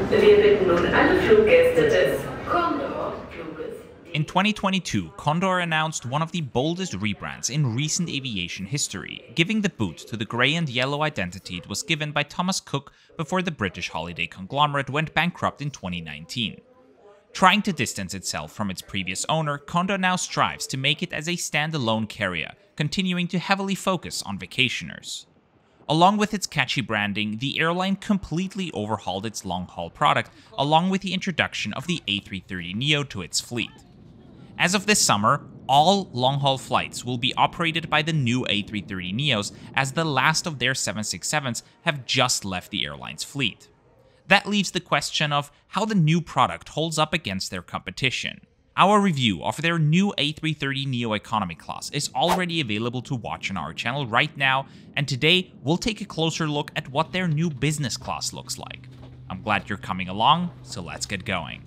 Wir bitten nun alle Fluggäste des Condor-Fluges. In 2022, Condor announced one of the boldest rebrands in recent aviation history, giving the boot to the grey and yellow identity it was given by Thomas Cook before the British holiday conglomerate went bankrupt in 2019. Trying to distance itself from its previous owner, Condor now strives to make it as a standalone carrier, continuing to heavily focus on vacationers. Along with its catchy branding, the airline completely overhauled its long-haul product, along with the introduction of the A330neo to its fleet. As of this summer, all long-haul flights will be operated by the new A330neos, as the last of their 767s have just left the airline's fleet. That leaves the question of how the new product holds up against their competition. Our review of their new A330neo economy class is already available to watch on our channel right now, and today we'll take a closer look at what their new business class looks like. I'm glad you're coming along, so let's get going.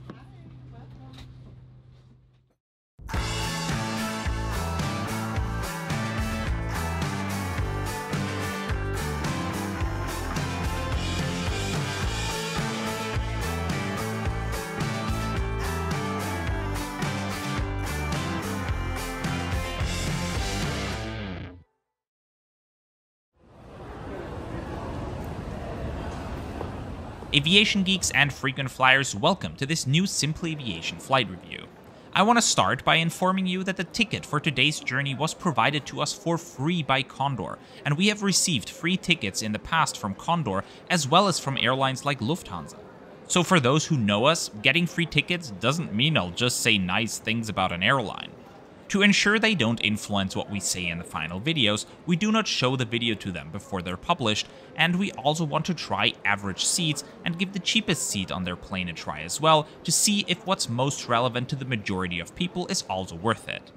Aviation geeks and frequent flyers, welcome to this new Simple Aviation flight review. I want to start by informing you that the ticket for today's journey was provided to us for free by Condor, and we have received free tickets in the past from Condor as well as from airlines like Lufthansa. So for those who know us, getting free tickets doesn't mean I'll just say nice things about an airline. To ensure they don't influence what we say in the final videos, we do not show the video to them before they're published, and we also want to try average seats and give the cheapest seat on their plane a try as well to see if what's most relevant to the majority of people is also worth it.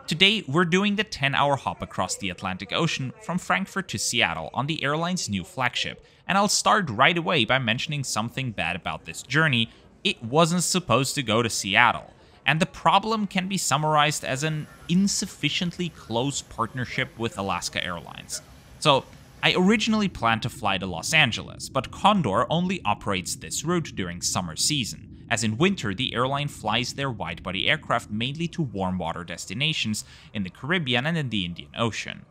Today, we're doing the 10-hour hop across the Atlantic Ocean from Frankfurt to Seattle on the airline's new flagship, and I'll start right away by mentioning something bad about this journey. It wasn't supposed to go to Seattle. And the problem can be summarized as an insufficiently close partnership with Alaska Airlines. So, I originally planned to fly to Los Angeles, but Condor only operates this route during summer season, as in winter the airline flies their wide-body aircraft mainly to warm water destinations in the Caribbean and in the Indian Ocean.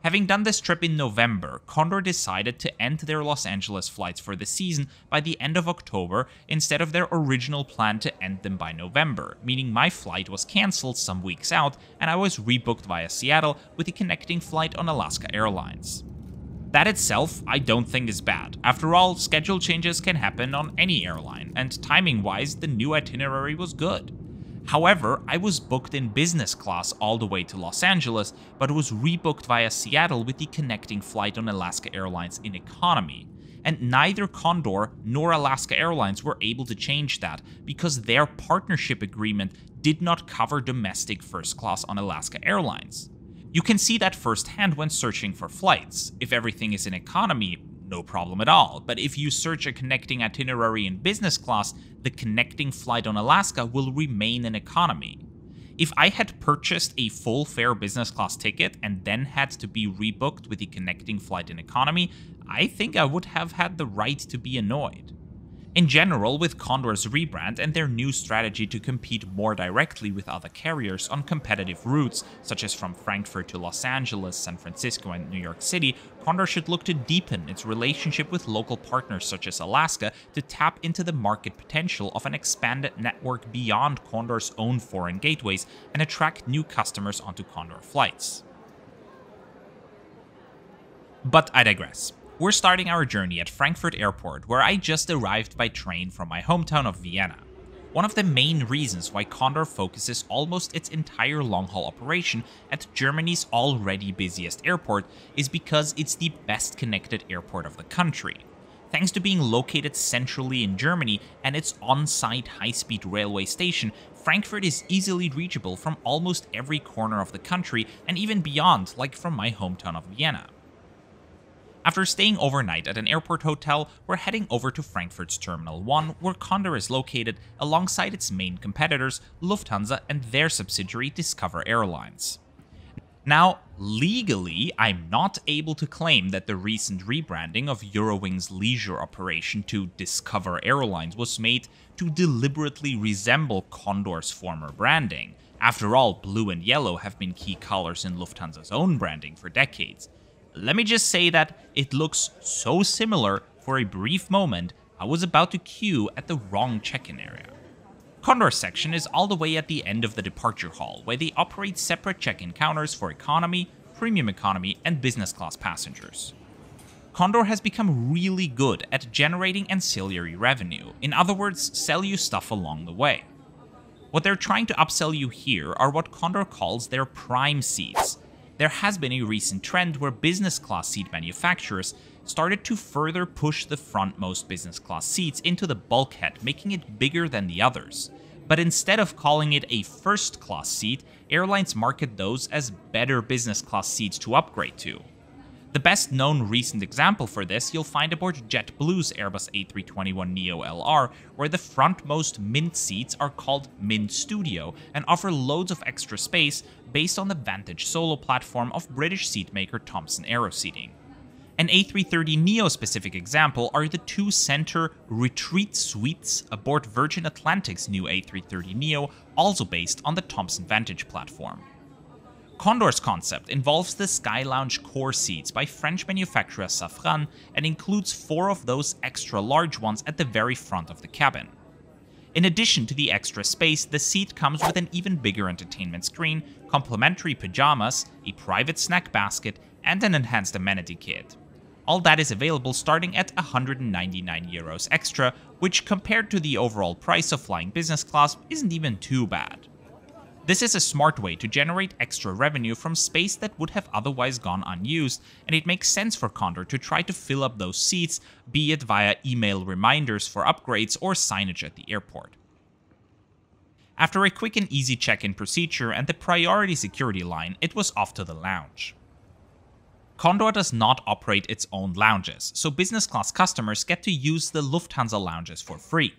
Having done this trip in November, Condor decided to end their Los Angeles flights for the season by the end of October instead of their original plan to end them by November, meaning my flight was cancelled some weeks out and I was rebooked via Seattle with a connecting flight on Alaska Airlines. That itself I don't think is bad. After all, schedule changes can happen on any airline, and timing-wise the new itinerary was good. However, I was booked in business class all the way to Los Angeles, but was rebooked via Seattle with the connecting flight on Alaska Airlines in economy. And neither Condor nor Alaska Airlines were able to change that because their partnership agreement did not cover domestic first class on Alaska Airlines. You can see that firsthand when searching for flights. If everything is in economy, no problem at all, but if you search a connecting itinerary in business class, the connecting flight on Alaska will remain in economy. If I had purchased a full fare business class ticket and then had to be rebooked with the connecting flight in economy, I think I would have had the right to be annoyed. In general, with Condor's rebrand and their new strategy to compete more directly with other carriers on competitive routes, such as from Frankfurt to Los Angeles, San Francisco, and New York City, Condor should look to deepen its relationship with local partners such as Alaska to tap into the market potential of an expanded network beyond Condor's own foreign gateways and attract new customers onto Condor flights. But I digress. We're starting our journey at Frankfurt Airport, where I just arrived by train from my hometown of Vienna. One of the main reasons why Condor focuses almost its entire long-haul operation at Germany's already busiest airport is because it's the best connected airport of the country. Thanks to being located centrally in Germany and its on-site high-speed railway station, Frankfurt is easily reachable from almost every corner of the country and even beyond, like from my hometown of Vienna. After staying overnight at an airport hotel, we're heading over to Frankfurt's Terminal 1, where Condor is located alongside its main competitors, Lufthansa and their subsidiary Discover Airlines. Now, legally, I'm not able to claim that the recent rebranding of Eurowings' leisure operation to Discover Airlines was made to deliberately resemble Condor's former branding. After all, blue and yellow have been key colors in Lufthansa's own branding for decades. Let me just say that it looks so similar, for a brief moment, I was about to queue at the wrong check-in area. Condor's section is all the way at the end of the departure hall, where they operate separate check-in counters for economy, premium economy, and business class passengers. Condor has become really good at generating ancillary revenue, in other words, sell you stuff along the way. What they're trying to upsell you here are what Condor calls their prime seats. There has been a recent trend where business class seat manufacturers started to further push the frontmost business class seats into the bulkhead, making it bigger than the others. But instead of calling it a first class seat, airlines market those as better business class seats to upgrade to. The best known recent example for this you'll find aboard JetBlue's Airbus A321neo LR, where the frontmost Mint seats are called Mint Studio and offer loads of extra space based on the Vantage Solo platform of British seatmaker Thomson Aero Seating. An A330neo specific example are the two center retreat suites aboard Virgin Atlantic's new A330neo, also based on the Thomson Vantage platform. Condor's concept involves the Sky Lounge core seats by French manufacturer Safran and includes 4 of those extra large ones at the very front of the cabin. In addition to the extra space, the seat comes with an even bigger entertainment screen, complimentary pajamas, a private snack basket, and an enhanced amenity kit. All that is available starting at €199 extra, which compared to the overall price of flying business class isn't even too bad. This is a smart way to generate extra revenue from space that would have otherwise gone unused, and it makes sense for Condor to try to fill up those seats, be it via email reminders for upgrades or signage at the airport. After a quick and easy check-in procedure and the priority security line, it was off to the lounge. Condor does not operate its own lounges, so business class customers get to use the Lufthansa lounges for free.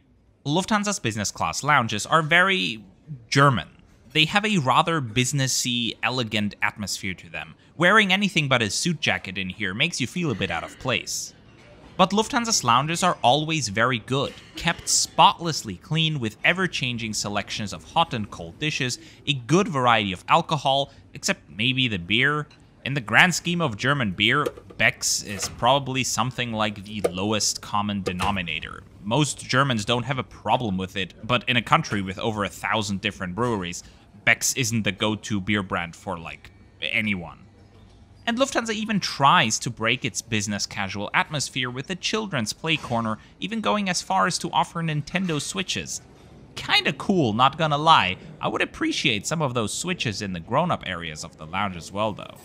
Lufthansa's business class lounges are very German. They have a rather businessy, elegant atmosphere to them. Wearing anything but a suit jacket in here makes you feel a bit out of place. But Lufthansa's lounges are always very good, kept spotlessly clean with ever-changing selections of hot and cold dishes, a good variety of alcohol, except maybe the beer. In the grand scheme of German beer, Beck's is probably something like the lowest common denominator. Most Germans don't have a problem with it, but in a country with over 1,000 different breweries, Beck's isn't the go-to beer brand for, like, anyone. And Lufthansa even tries to break its business casual atmosphere with a children's play corner, even going as far as to offer Nintendo Switches. Kinda cool, not gonna lie. I would appreciate some of those Switches in the grown-up areas of the lounge as well, though.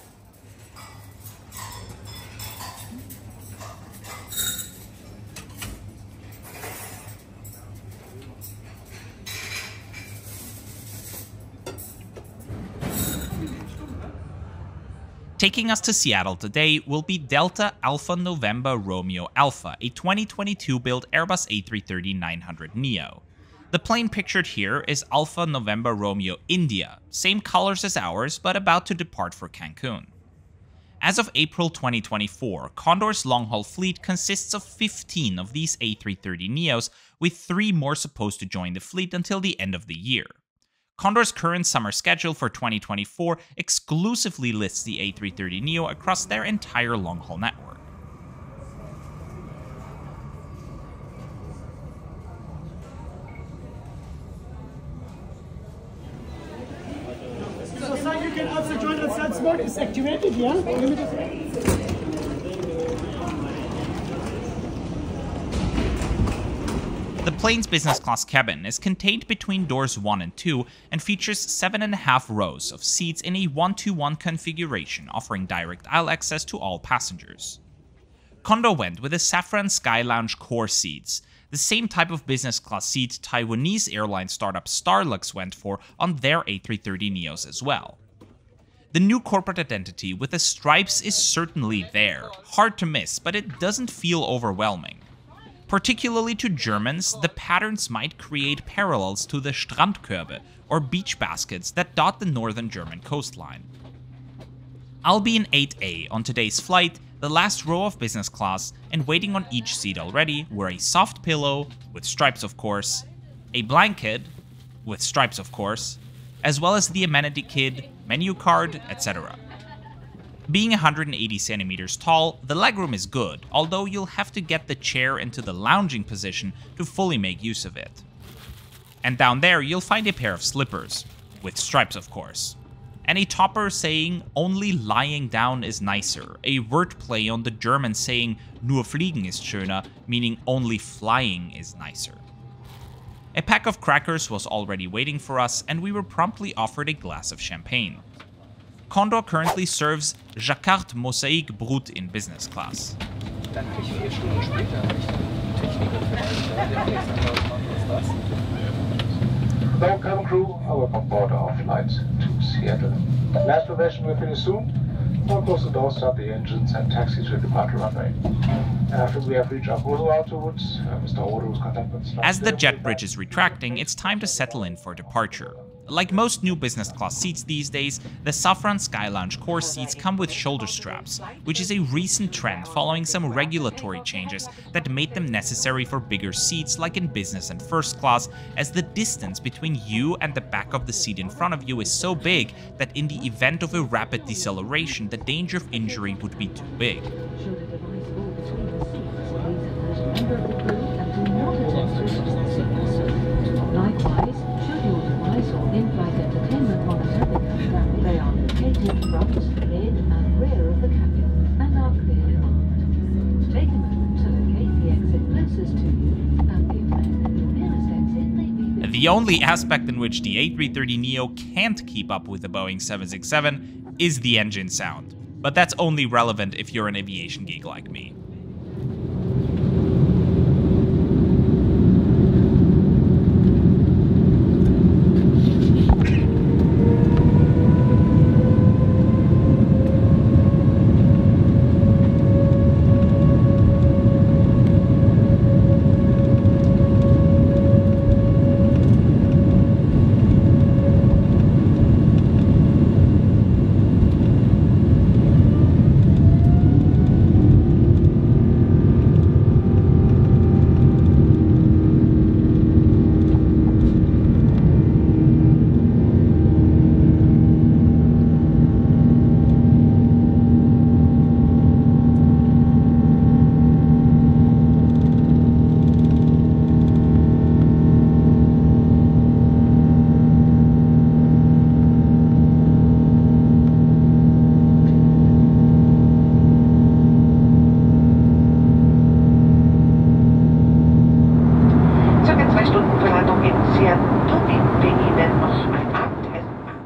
Taking us to Seattle today will be Delta Alpha November Romeo Alpha, a 2022-built Airbus A330-900neo. The plane pictured here is Alpha November Romeo India, same colors as ours, but about to depart for Cancun. As of April 2024, Condor's long-haul fleet consists of 15 of these A330neos, with 3 more supposed to join the fleet until the end of the year. Condor's current summer schedule for 2024 exclusively lists the A330neo across their entire long-haul network. So, sir, you can also join us once mode is activated, yeah? The plane's business class cabin is contained between doors 1 and 2 and features 7.5 rows of seats in a 1-to-1 configuration, offering direct aisle access to all passengers. Condor went with the Safran Sky Lounge core seats, the same type of business class seat Taiwanese airline startup Starlux went for on their A330neos as well. The new corporate identity with the stripes is certainly there, hard to miss, but it doesn't feel overwhelming. Particularly to Germans, the patterns might create parallels to the Strandkörbe, or beach baskets that dot the northern German coastline. I'll be in 8A on today's flight, the last row of business class, and waiting on each seat already were a soft pillow, with stripes of course, a blanket, with stripes of course, as well as the Amenity Kit, menu card, etc. Being 180 centimeters tall, the legroom is good, although you'll have to get the chair into the lounging position to fully make use of it. And down there you'll find a pair of slippers, with stripes of course. And a topper saying, only lying down is nicer, a wordplay on the German saying, nur fliegen ist schöner, meaning only flying is nicer. A pack of crackers was already waiting for us, and we were promptly offered a glass of champagne. Condor currently serves Jacquard Mosaïque Brut in business class. Hello, cabin crew. Welcome on board our flight to Seattle. Last reservation will finish soon. Now close the doors, start the engines, and taxi to the departure runway. After we have reached our cruise altitude, Mr. Odo's contact us. As the jet bridge is retracting, it's time to settle in for departure. Like most new business class seats these days, the Safran Sky Lounge core seats come with shoulder straps, which is a recent trend following some regulatory changes that made them necessary for bigger seats like in business and first class, as the distance between you and the back of the seat in front of you is so big that in the event of a rapid deceleration, the danger of injury would be too big. Likewise, should your device or Inflight Entertainment monitor become damaged, they are located front, mid and rear of the cabin and are clearly marked. Take a moment to locate the exit closest to you and be aware that your nearest exit may be... The only aspect in which the A330neo can't keep up with the Boeing 767 is the engine sound. But that's only relevant if you're an aviation geek like me.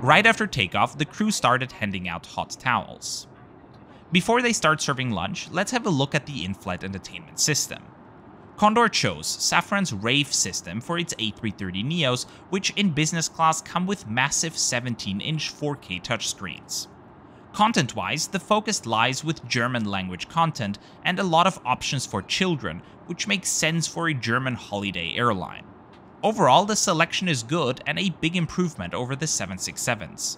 Right after takeoff, the crew started handing out hot towels. Before they start serving lunch, let's have a look at the in-flight entertainment system. Condor chose Safran's Rave system for its A330neos, which in business class come with massive 17-inch 4K touchscreens. Content-wise, the focus lies with German language content and a lot of options for children, which makes sense for a German holiday airline. Overall, the selection is good and a big improvement over the 767s.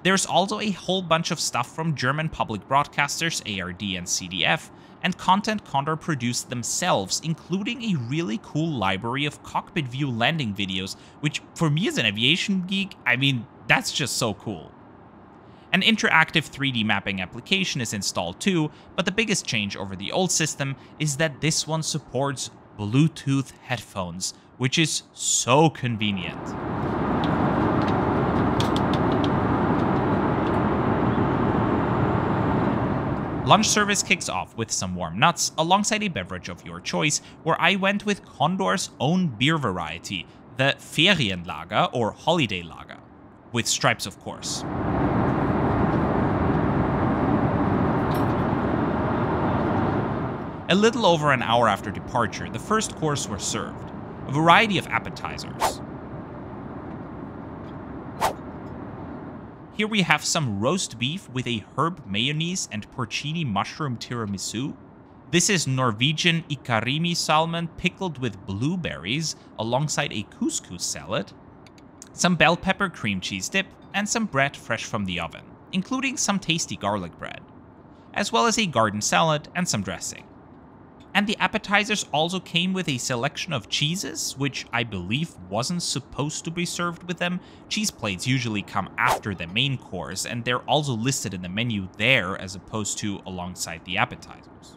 There's also a whole bunch of stuff from German public broadcasters ARD and CDF, and content Condor produced themselves, including a really cool library of cockpit view landing videos, which for me as an aviation geek, I mean, that's just so cool. An interactive 3D mapping application is installed too, but the biggest change over the old system is that this one supports Bluetooth headphones, which is so convenient. Lunch service kicks off with some warm nuts alongside a beverage of your choice, where I went with Condor's own beer variety, the Ferienlager or Holiday Lager, with stripes of course. A little over an hour after departure, the first course was served, a variety of appetizers. Here we have some roast beef with a herb mayonnaise and porcini mushroom tiramisu. This is Norwegian ikarimi salmon pickled with blueberries alongside a couscous salad, some bell pepper cream cheese dip, and some bread fresh from the oven. including some tasty garlic bread, as well as a garden salad and some dressing. And the appetizers also came with a selection of cheeses, which I believe wasn't supposed to be served with them. Cheese plates usually come after the main course, and they're also listed in the menu there as opposed to alongside the appetizers.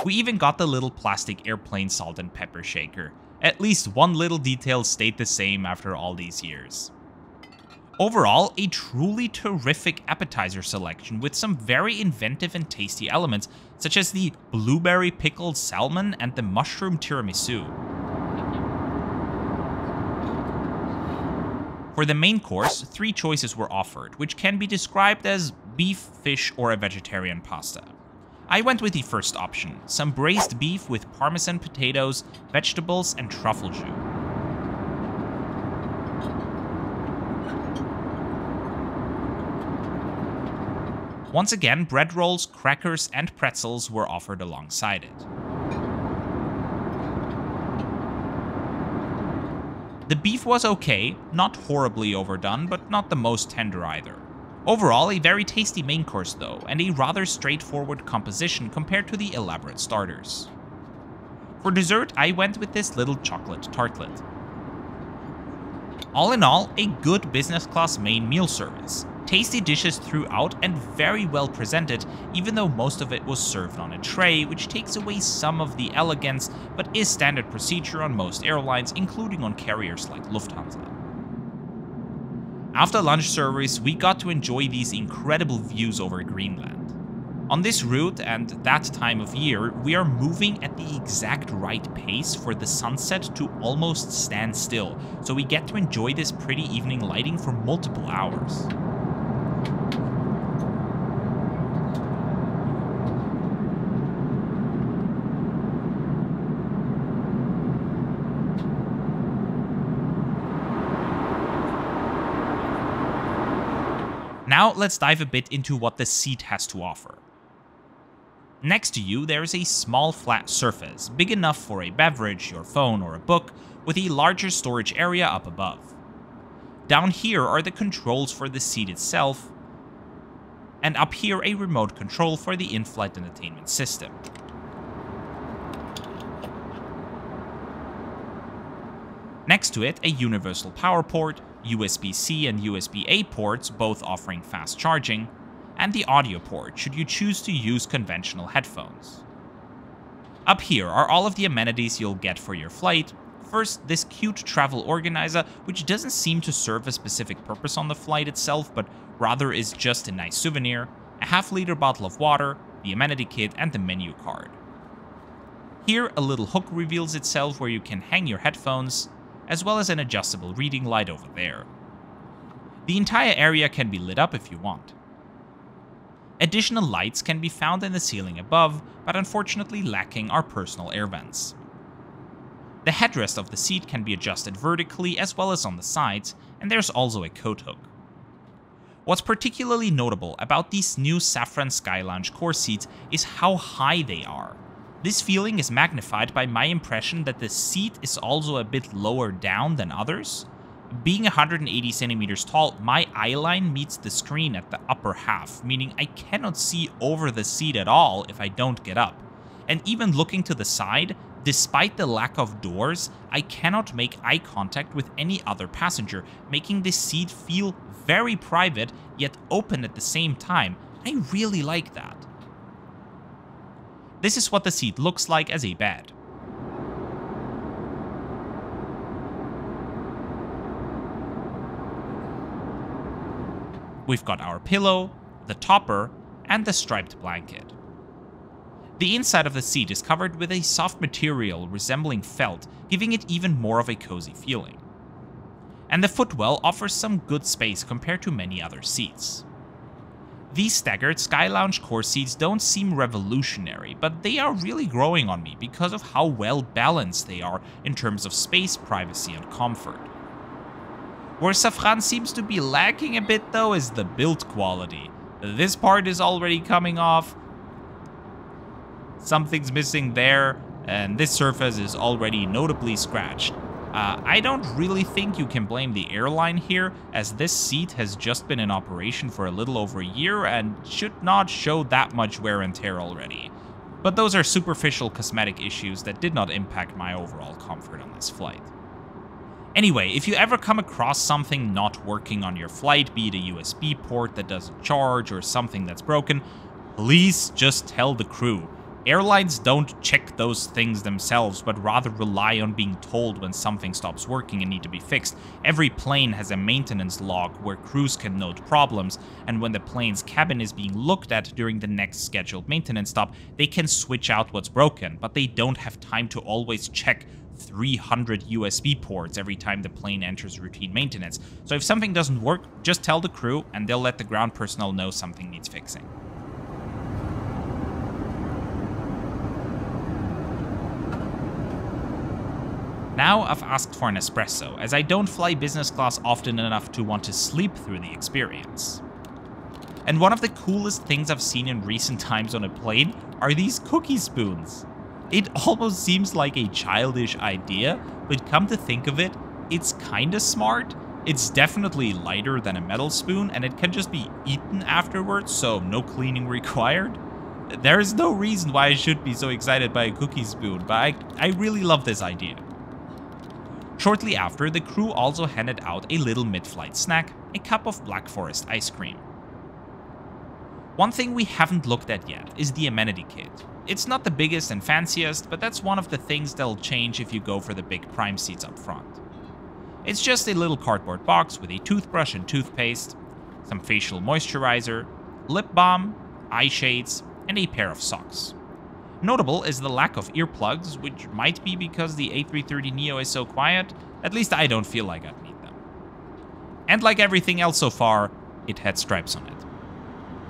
We even got the little plastic airplane salt and pepper shaker. At least one little detail stayed the same after all these years. Overall, a truly terrific appetizer selection with some very inventive and tasty elements, such as the blueberry pickled salmon and the mushroom tiramisu. For the main course, 3 choices were offered, which can be described as beef, fish, or a vegetarian pasta. I went with the first option, some braised beef with parmesan potatoes, vegetables, and truffle jus. Once again, bread rolls, crackers, and pretzels were offered alongside it. The beef was okay, not horribly overdone, but not the most tender either. Overall, a very tasty main course though, and a rather straightforward composition compared to the elaborate starters. For dessert, I went with this little chocolate tartlet. All in all, a good business class main meal service. Tasty dishes throughout and very well presented, even though most of it was served on a tray, which takes away some of the elegance, but is standard procedure on most airlines, including on carriers like Lufthansa. After lunch service, we got to enjoy these incredible views over Greenland. On this route and that time of year, we are moving at the exact right pace for the sunset to almost stand still, so we get to enjoy this pretty evening lighting for multiple hours. Now let's dive a bit into what the seat has to offer. Next to you, there is a small flat surface, big enough for a beverage, your phone, or a book, with a larger storage area up above. Down here are the controls for the seat itself, and up here a remote control for the in-flight entertainment system. Next to it, a universal power port, USB-C and USB-A ports, both offering fast charging, and the audio port should you choose to use conventional headphones. Up here are all of the amenities you'll get for your flight. First, this cute travel organizer, which doesn't seem to serve a specific purpose on the flight itself, but rather is just a nice souvenir, a half-liter bottle of water, the Amenity Kit, and the menu card. Here, a little hook reveals itself where you can hang your headphones, as well as an adjustable reading light over there. The entire area can be lit up if you want. Additional lights can be found in the ceiling above, but unfortunately lacking our personal air vents. The headrest of the seat can be adjusted vertically as well as on the sides, and there's also a coat hook. What's particularly notable about these new Saffron Sky Lounge core seats is how high they are. This feeling is magnified by my impression that the seat is also a bit lower down than others. Being 180 centimeters tall, my eye line meets the screen at the upper half, meaning I cannot see over the seat at all if I don't get up. And even looking to the side, despite the lack of doors, I cannot make eye contact with any other passenger, making this seat feel very private, yet open at the same time. I really like that. This is what the seat looks like as a bed. We've got our pillow, the topper, and the striped blanket. The inside of the seat is covered with a soft material resembling felt, giving it even more of a cozy feeling. And the footwell offers some good space compared to many other seats. These staggered Sky Lounge core seats don't seem revolutionary, but they are really growing on me because of how well balanced they are in terms of space, privacy, and comfort. Where Safran seems to be lacking a bit though is the build quality. This part is already coming off, something's missing there, and this surface is already notably scratched. I don't really think you can blame the airline here, as this seat has just been in operation for a little over a year and should not show that much wear and tear already. But those are superficial cosmetic issues that did not impact my overall comfort on this flight. Anyway, if you ever come across something not working on your flight, be it a USB port that doesn't charge or something that's broken, please just tell the crew. Airlines don't check those things themselves, but rather rely on being told when something stops working and need to be fixed. Every plane has a maintenance log where crews can note problems, and when the plane's cabin is being looked at during the next scheduled maintenance stop, they can switch out what's broken, but they don't have time to always check 300 USB ports every time the plane enters routine maintenance. So if something doesn't work, just tell the crew and they'll let the ground personnel know something needs fixing. Now I've asked for an espresso, as I don't fly business class often enough to want to sleep through the experience. And one of the coolest things I've seen in recent times on a plane are these cookie spoons. It almost seems like a childish idea, but come to think of it, it's kinda smart. It's definitely lighter than a metal spoon, and it can just be eaten afterwards, so no cleaning required. There is no reason why I should be so excited by a cookie spoon, but I really love this idea. Shortly after, the crew also handed out a little mid-flight snack, a cup of Black Forest ice cream. One thing we haven't looked at yet is the Amenity Kit. It's not the biggest and fanciest, but that's one of the things that'll change if you go for the big prime seats up front. It's just a little cardboard box with a toothbrush and toothpaste, some facial moisturizer, lip balm, eye shades, and a pair of socks. Notable is the lack of earplugs, which might be because the A330neo is so quiet. At least I don't feel like I'd need them. And like everything else so far, it had stripes on it.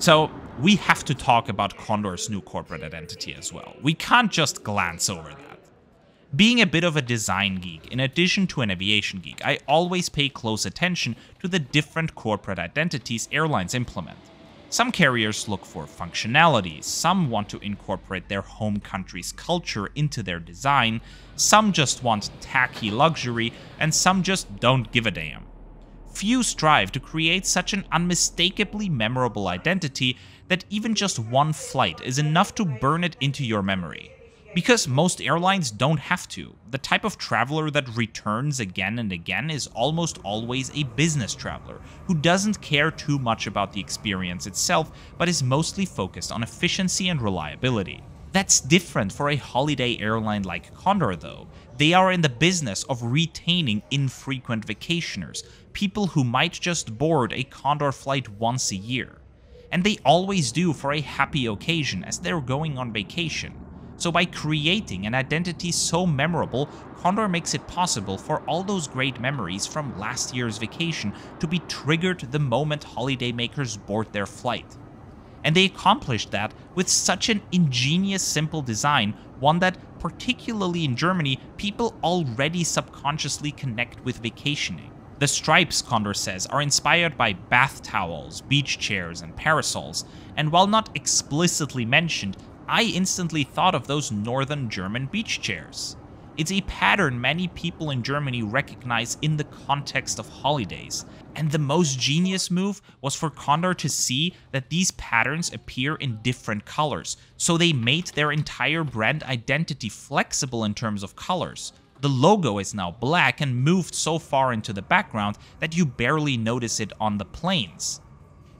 So we have to talk about Condor's new corporate identity as well. We can't just glance over that. Being a bit of a design geek, in addition to an aviation geek, I always pay close attention to the different corporate identities airlines implement. Some carriers look for functionality, some want to incorporate their home country's culture into their design, some just want tacky luxury, and some just don't give a damn. Few strive to create such an unmistakably memorable identity that even just one flight is enough to burn it into your memory. Because most airlines don't have to. The type of traveler that returns again and again is almost always a business traveler who doesn't care too much about the experience itself, but is mostly focused on efficiency and reliability. That's different for a holiday airline like Condor though. They are in the business of retaining infrequent vacationers, people who might just board a Condor flight once a year. And they always do for a happy occasion as they're going on vacation. So by creating an identity so memorable, Condor makes it possible for all those great memories from last year's vacation to be triggered the moment holidaymakers board their flight. And they accomplished that with such an ingenious, simple design, one that, particularly in Germany, people already subconsciously connect with vacationing. The stripes, Condor says, are inspired by bath towels, beach chairs, and parasols, and while not explicitly mentioned, I instantly thought of those northern German beach chairs. It's a pattern many people in Germany recognize in the context of holidays, and the most genius move was for Condor to see that these patterns appear in different colors, so they made their entire brand identity flexible in terms of colors. The logo is now black and moved so far into the background that you barely notice it on the planes.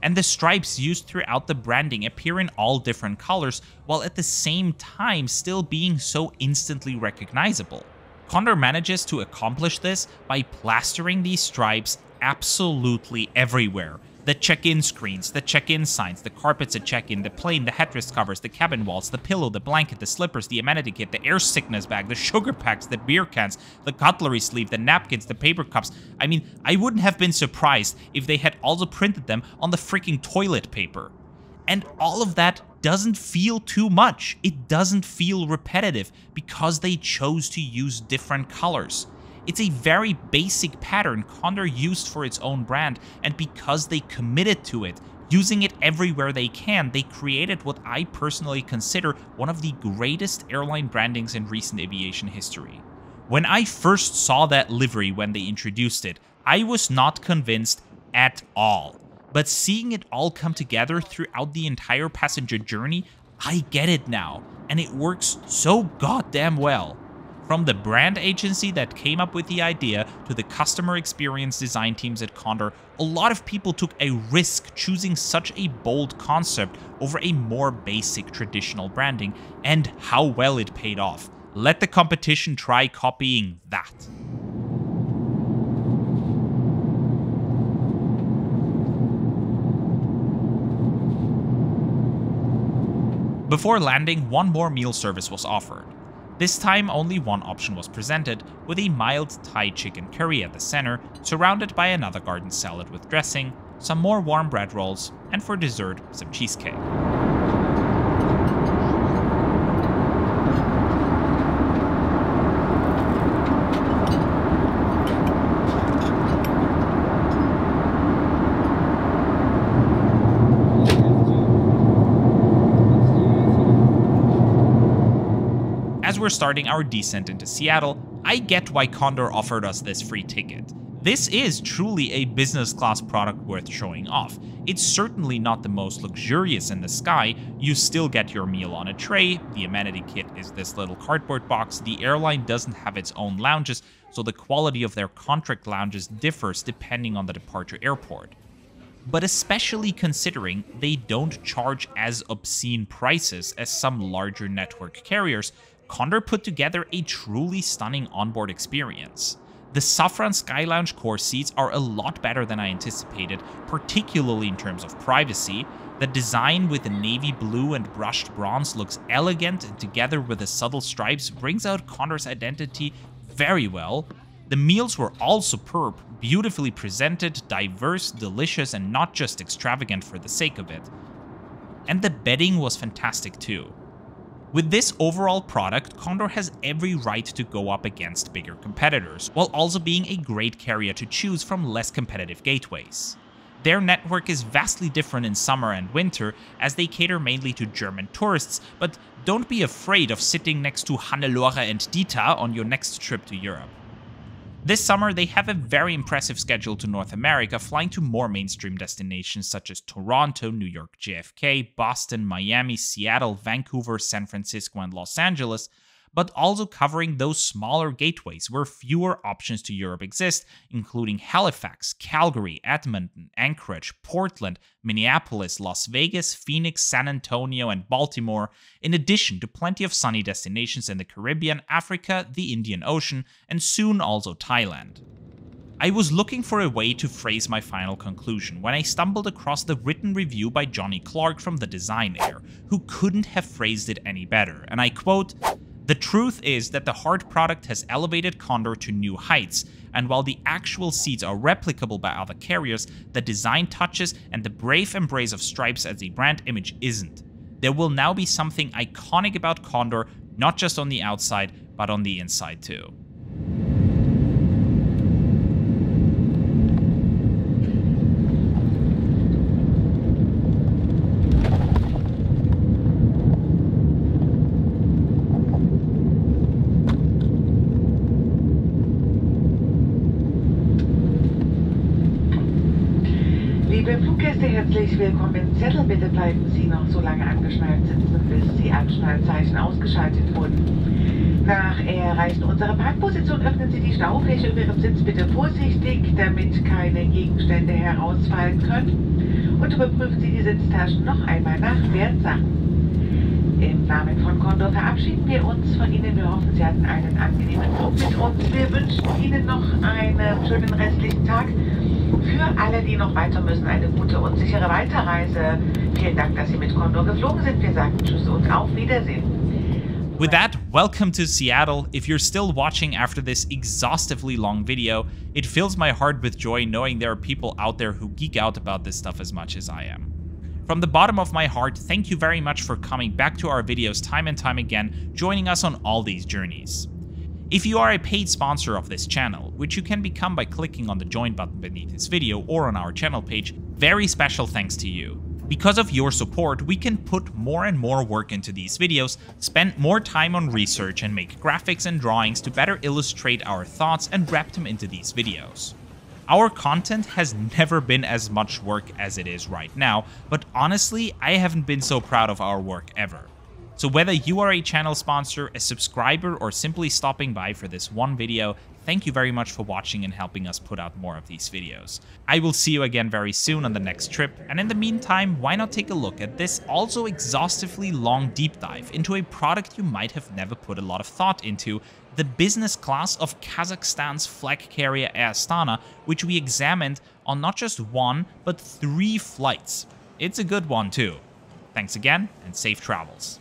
And the stripes used throughout the branding appear in all different colors, while at the same time still being so instantly recognizable. Condor manages to accomplish this by plastering these stripes absolutely everywhere. The check-in screens, the check-in signs, the carpets at check-in, the plane, the headrest covers, the cabin walls, the pillow, the blanket, the slippers, the amenity kit, the air sickness bag, the sugar packs, the beer cans, the cutlery sleeve, the napkins, the paper cups. I mean, I wouldn't have been surprised if they had also printed them on the freaking toilet paper. And all of that doesn't feel too much. It doesn't feel repetitive because they chose to use different colors. It's a very basic pattern Condor used for its own brand, and because they committed to it, using it everywhere they can, they created what I personally consider one of the greatest airline brandings in recent aviation history. When I first saw that livery when they introduced it, I was not convinced at all. But seeing it all come together throughout the entire passenger journey, I get it now, and it works so goddamn well. From the brand agency that came up with the idea to the customer experience design teams at Condor, a lot of people took a risk choosing such a bold concept over a more basic traditional branding, and how well it paid off. Let the competition try copying that. Before landing, one more meal service was offered. This time, only one option was presented, with a mild Thai chicken curry at the center, surrounded by another garden salad with dressing, some more warm bread rolls, and for dessert, some cheesecake. As we're starting our descent into Seattle, I get why Condor offered us this free ticket. This is truly a business class product worth showing off. It's certainly not the most luxurious in the sky, you still get your meal on a tray, the amenity kit is this little cardboard box, the airline doesn't have its own lounges, so the quality of their contract lounges differs depending on the departure airport. But especially considering they don't charge as obscene prices as some larger network carriers, Condor put together a truly stunning onboard experience. The Safran Sky Lounge core seats are a lot better than I anticipated, particularly in terms of privacy. The design with the navy blue and brushed bronze looks elegant, and together with the subtle stripes brings out Condor's identity very well. The meals were all superb, beautifully presented, diverse, delicious, and not just extravagant for the sake of it. And the bedding was fantastic too. With this overall product, Condor has every right to go up against bigger competitors, while also being a great carrier to choose from less competitive gateways. Their network is vastly different in summer and winter, as they cater mainly to German tourists, but don't be afraid of sitting next to Hannelore and Dieter on your next trip to Europe. This summer, they have a very impressive schedule to North America, flying to more mainstream destinations such as Toronto, New York JFK, Boston, Miami, Seattle, Vancouver, San Francisco, and Los Angeles, but also covering those smaller gateways where fewer options to Europe exist, including Halifax, Calgary, Edmonton, Anchorage, Portland, Minneapolis, Las Vegas, Phoenix, San Antonio, and Baltimore, in addition to plenty of sunny destinations in the Caribbean, Africa, the Indian Ocean, and soon also Thailand. I was looking for a way to phrase my final conclusion when I stumbled across the written review by Johnny Clark from the Design Air, who couldn't have phrased it any better, and I quote, "The truth is that the hard product has elevated Condor to new heights, and while the actual seats are replicable by other carriers, the design touches and the brave embrace of stripes as a brand image isn't. There will now be something iconic about Condor, not just on the outside, but on the inside too." Liebe Fluggäste, herzlich willkommen im Zettel. Bitte bleiben Sie noch so lange angeschnallt sitzen, bis die Anschnallzeichen ausgeschaltet wurden. Nach Erreichen unserer Parkposition öffnen Sie die Staufläche über Ihrem Sitz bitte vorsichtig, damit keine Gegenstände herausfallen können. Und überprüfen Sie die Sitztaschen noch einmal nach Wertsachen. Im Namen von Condor verabschieden wir uns von Ihnen. Wir hoffen, Sie hatten einen angenehmen Flug mit uns. Wir wünschen Ihnen noch einen schönen restlichen Tag. Für alle, die noch weiter müssen, eine gute und sichere Weiterreise. Vielen Dank, dass Sie mit Condor geflogen sind. Wir sagen Tschüss und auf Wiedersehen. With that, welcome to Seattle. If you're still watching after this exhaustively long video, it fills my heart with joy knowing there are people out there who geek out about this stuff as much as I am. From the bottom of my heart, thank you very much for coming back to our videos time and time again, joining us on all these journeys. If you are a paid sponsor of this channel, which you can become by clicking on the join button beneath this video or on our channel page, very special thanks to you. Because of your support, we can put more and more work into these videos, spend more time on research, and make graphics and drawings to better illustrate our thoughts and wrap them into these videos. Our content has never been as much work as it is right now, but honestly, I haven't been so proud of our work ever. So whether you are a channel sponsor, a subscriber, or simply stopping by for this one video, thank you very much for watching and helping us put out more of these videos. I will see you again very soon on the next trip, and in the meantime, why not take a look at this also exhaustively long deep dive into a product you might have never put a lot of thought into, the business class of Kazakhstan's flag carrier Air Astana, which we examined on not just 1, but 3 flights. It's a good one too. Thanks again, and safe travels.